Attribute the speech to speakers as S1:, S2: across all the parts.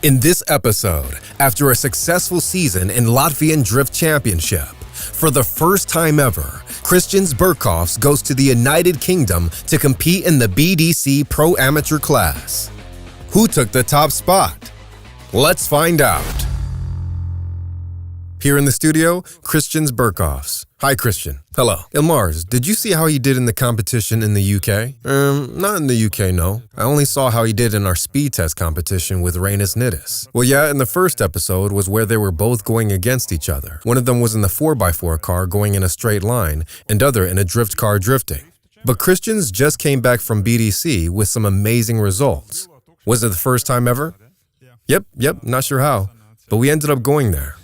S1: In this episode, after a successful season in Latvian Drift Championship, for the first time ever, Kristian Burkovs goes to the United Kingdom to compete in the BDC Pro Amateur class. Who took the top spot? Let's find out. Here in the studio, Kristian Burkovs. Hi, Kristian. Hello. Ilmārs, did you see how he did in the competition in the UK? Not in the UK, no. I only saw how he did in our speed test competition with Rainis Nidis. Well, yeah, in the first episode was where they were both going against each other. One of them was in the 4x4 car going in a straight line, and other in a drift car drifting. But Kristian's just came back from BDC with some amazing results. Was it the first time ever? Yep, not sure how, but we ended up going there.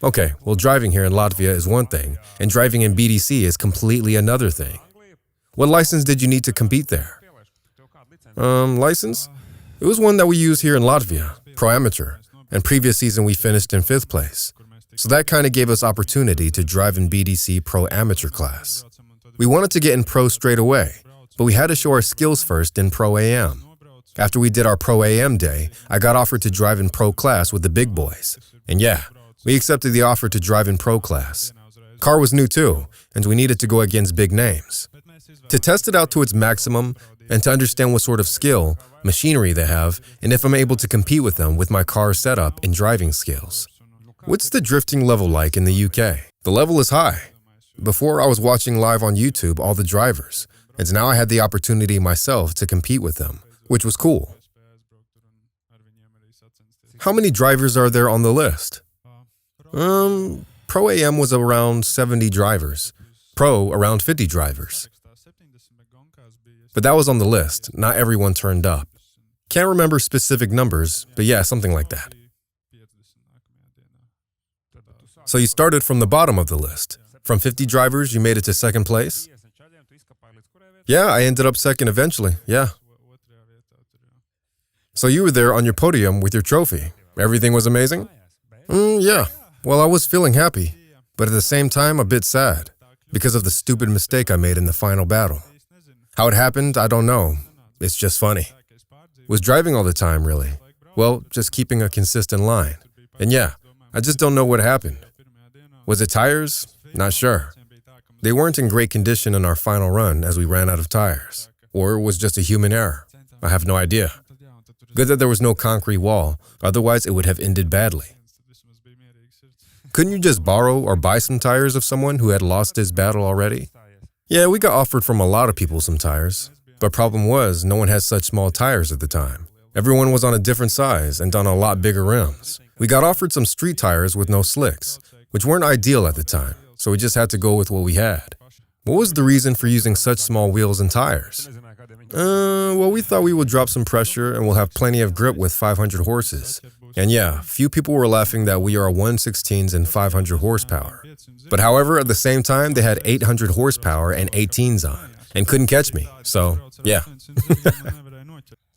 S1: Okay, well, driving here in Latvia is one thing, and driving in BDC is completely another thing. What license did you need to compete there? License? It was one that we use here in Latvia, Pro Amateur, and previous season we finished in 5th place. So that kind of gave us opportunity to drive in BDC Pro Amateur class. We wanted to get in Pro straight away, but we had to show our skills first in Pro AM. After we did our Pro AM day, I got offered to drive in Pro class with the big boys. And yeah, we accepted the offer to drive in Pro class. Car was new too, and we needed to go against big names. To test it out to its maximum, and to understand what sort of skill, machinery they have, and if I'm able to compete with them with my car setup and driving skills. What's the drifting level like in the UK? The level is high. Before I was watching live on YouTube all the drivers, and now I had the opportunity myself to compete with them, which was cool. How many drivers are there on the list? Pro AM was around 70 drivers. Pro, around 50 drivers. But that was on the list. Not everyone turned up. Can't remember specific numbers, but yeah, something like that. So you started from the bottom of the list. From 50 drivers, you made it to 2nd place? Yeah, I ended up 2nd eventually, yeah. So you were there on your podium with your trophy. Everything was amazing? Yeah. Well, I was feeling happy, but at the same time a bit sad, because of the stupid mistake I made in the final battle. How it happened, I don't know. It's just funny. Was driving all the time, really. Well, just keeping a consistent line. And yeah, I just don't know what happened. Was it tires? Not sure. They weren't in great condition in our final run as we ran out of tires. Or it was just a human error. I have no idea. Good that there was no concrete wall, otherwise it would have ended badly. Couldn't you just borrow or buy some tires of someone who had lost his battle already? Yeah, we got offered from a lot of people some tires. But problem was, no one had such small tires at the time. Everyone was on a different size and on a lot bigger rims. We got offered some street tires with no slicks, which weren't ideal at the time, so we just had to go with what we had. What was the reason for using such small wheels and tires? Well, we thought we would drop some pressure and we'll have plenty of grip with 500 horses. And yeah, few people were laughing that we are 1/16s and 500 horsepower. But however, at the same time, they had 800 horsepower and 18s on, and couldn't catch me, so yeah.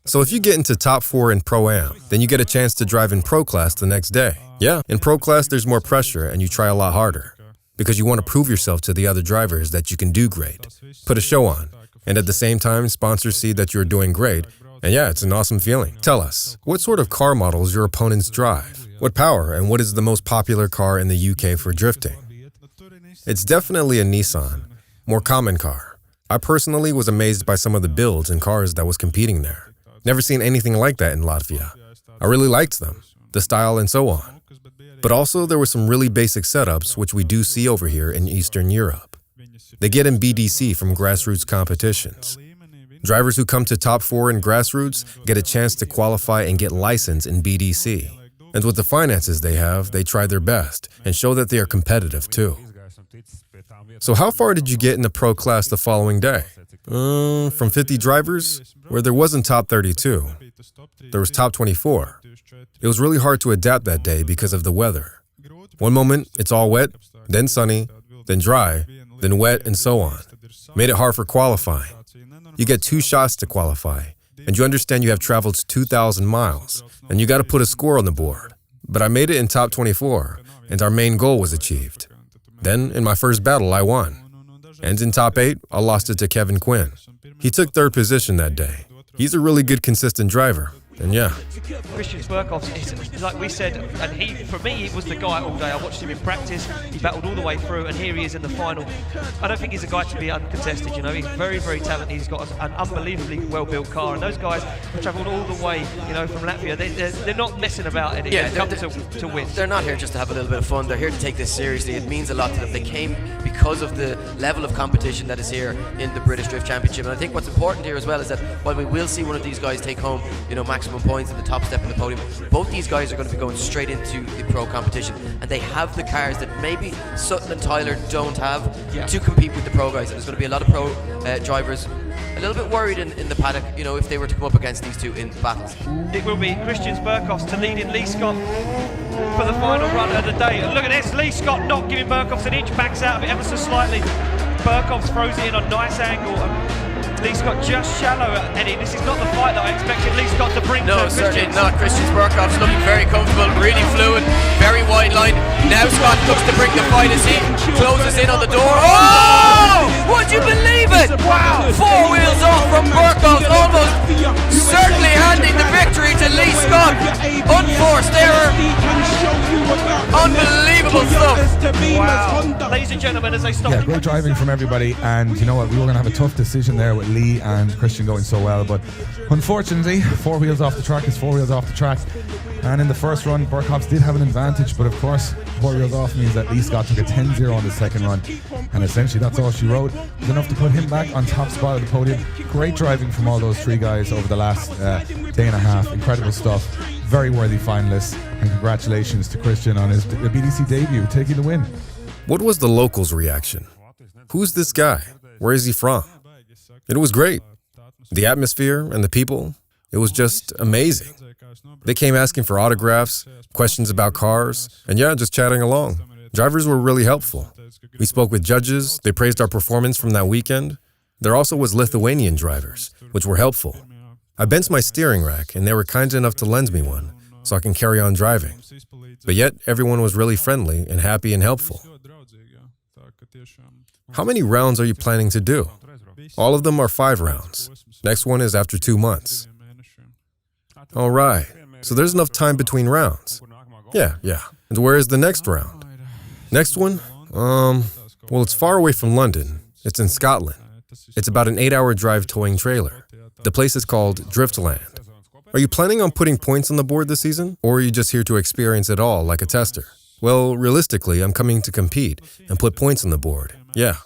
S1: So if you get into top 4 in Pro Am, then you get a chance to drive in Pro class the next day. Yeah, in Pro class there's more pressure and you try a lot harder, because you want to prove yourself to the other drivers that you can do great, put a show on, and at the same time sponsors see that you're doing great. And yeah, it's an awesome feeling. Tell us, what sort of car models your opponents drive? What power and what is the most popular car in the UK for drifting? It's definitely a Nissan, more common car. I personally was amazed by some of the builds and cars that was competing there. Never seen anything like that in Latvia. I really liked them, the style and so on. But also there were some really basic setups which we do see over here in Eastern Europe. They get in BDC from grassroots competitions. Drivers who come to top 4 in grassroots get a chance to qualify and get licensed in BDC. And with the finances they have, they try their best and show that they are competitive too. So how far did you get in the pro class the following day? From 50 drivers, where there wasn't top 32. There was top 24. It was really hard to adapt that day because of the weather. One moment, it's all wet, then sunny, then dry, then wet, and so on. Made it hard for qualifying. You get 2 shots to qualify, and you understand you have traveled 2,000 miles, and you got to put a score on the board. But I made it in top 24, and our main goal was achieved. Then, in my first battle, I won. And in top 8, I lost it to Kevin Quinn. He took 3rd position that day. He's a really good, consistent driver. And yeah.
S2: Kristian Burkovs is, like we said, and for me, he was the guy all day. I watched him in practice. He battled all the way through, and here he is in the final. I don't think he's a guy to be uncontested. You know, he's very, very talented. He's got an unbelievably well-built car, and those guys have travelled all the way, you know, from Latvia. They're not messing about it.
S3: Yeah,
S2: they come to win.
S3: They're not here just to have a little bit of fun. They're here to take this seriously. It means a lot to them. They came because of the level of competition that is here in the British Drift Championship. And I think what's important here as well is that while we will see one of these guys take home, you know, maximum points at the top step in the podium, both these guys are going to be going straight into the pro competition, and they have the cars that maybe Sutton and Tyler don't have to compete with the pro guys. And there's going to be a lot of pro drivers a little bit worried in the paddock, you know, if they were to come up against these two in battles.
S2: It will be Kristian Burkovs to lead in Lee Scott for the final run of the day. And look at this, Lee Scott not giving Burkovs an inch, backs out of it ever so slightly. Burkovs throws it in on nice angle. Lee Scott just shallow, Eddie. This is not the fight that I expected Lee Scott to bring to Kristian.
S3: No, certainly not. Kristian Burkovs looking very comfortable, really fluid, very wide line. Now Scott looks to bring the fight as he closes in on the door. Oh! Would you believe it? Wow! 4 wheels off from Burkovs, almost certainly handing the victory to Lee Scott. Unforced error. Unbelievable stuff.
S2: Wow. Ladies and gentlemen, as they stop.
S4: Yeah, great driving from everybody, and you know what, we were going to have a tough decision there with Lee and Kristian going so well, but unfortunately 4 wheels off the track is 4 wheels off the track. And in the first run, Burkovs did have an advantage, but of course 4 wheels off means that Lee Scott took a 10-0 on the second run, and essentially that's all she wrote. It was enough to put him back on top spot of the podium. Great driving from all those 3 guys over the last day and a half. Incredible stuff. Very worthy finalists, and congratulations to Kristian on his BDC debut, taking the win.
S1: What was the locals' reaction? Who's this guy? Where is he from? It was great. The atmosphere and the people, it was just amazing. They came asking for autographs, questions about cars, and yeah, just chatting along. Drivers were really helpful. We spoke with judges, they praised our performance from that weekend. There also was Lithuanian drivers, which were helpful. I bent my steering rack, and they were kind enough to lend me one, so I can carry on driving. But yet, everyone was really friendly and happy and helpful. How many rounds are you planning to do? All of them are 5 rounds. Next one is after 2 months. All right, so there's enough time between rounds. Yeah. And where is the next round? Next one? Well, it's far away from London. It's in Scotland. It's about an 8-hour drive towing trailer. The place is called Driftland. Are you planning on putting points on the board this season, or are you just here to experience it all like a tester? Well, realistically, I'm coming to compete and put points on the board, yeah.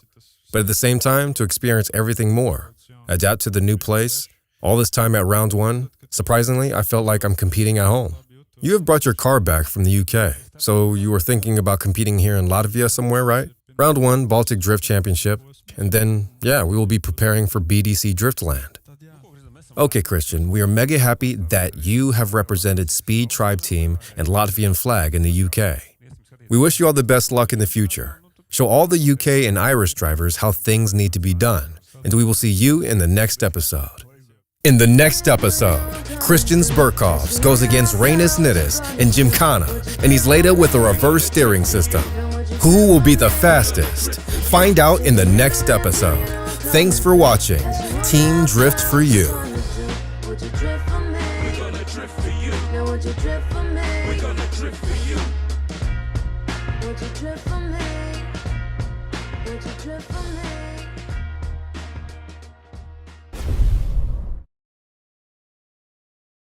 S1: But at the same time, to experience everything more, adapt to the new place. All this time at round 1, surprisingly, I felt like I'm competing at home. You have brought your car back from the UK, so you were thinking about competing here in Latvia somewhere, right? Round 1, Baltic Drift Championship, and then, yeah, we will be preparing for BDC Driftland. Okay, Kristian, we are mega happy that you have represented Speed Tribe Team and Latvian flag in the UK. We wish you all the best luck in the future. Show all the UK and Irish drivers how things need to be done, and we will see you in the next episode. In the next episode, Kristian Burkovs goes against Rainis Nidis in Gymkhana, and he's laid out with a reverse steering system. Who will be the fastest? Find out in the next episode. Thanks for watching. Team Drift for you.
S5: Would you drift for me? We're gonna drift for you. Now would you drift for me? We're gonna drift for you. Would you drift for me? Would you drift for me?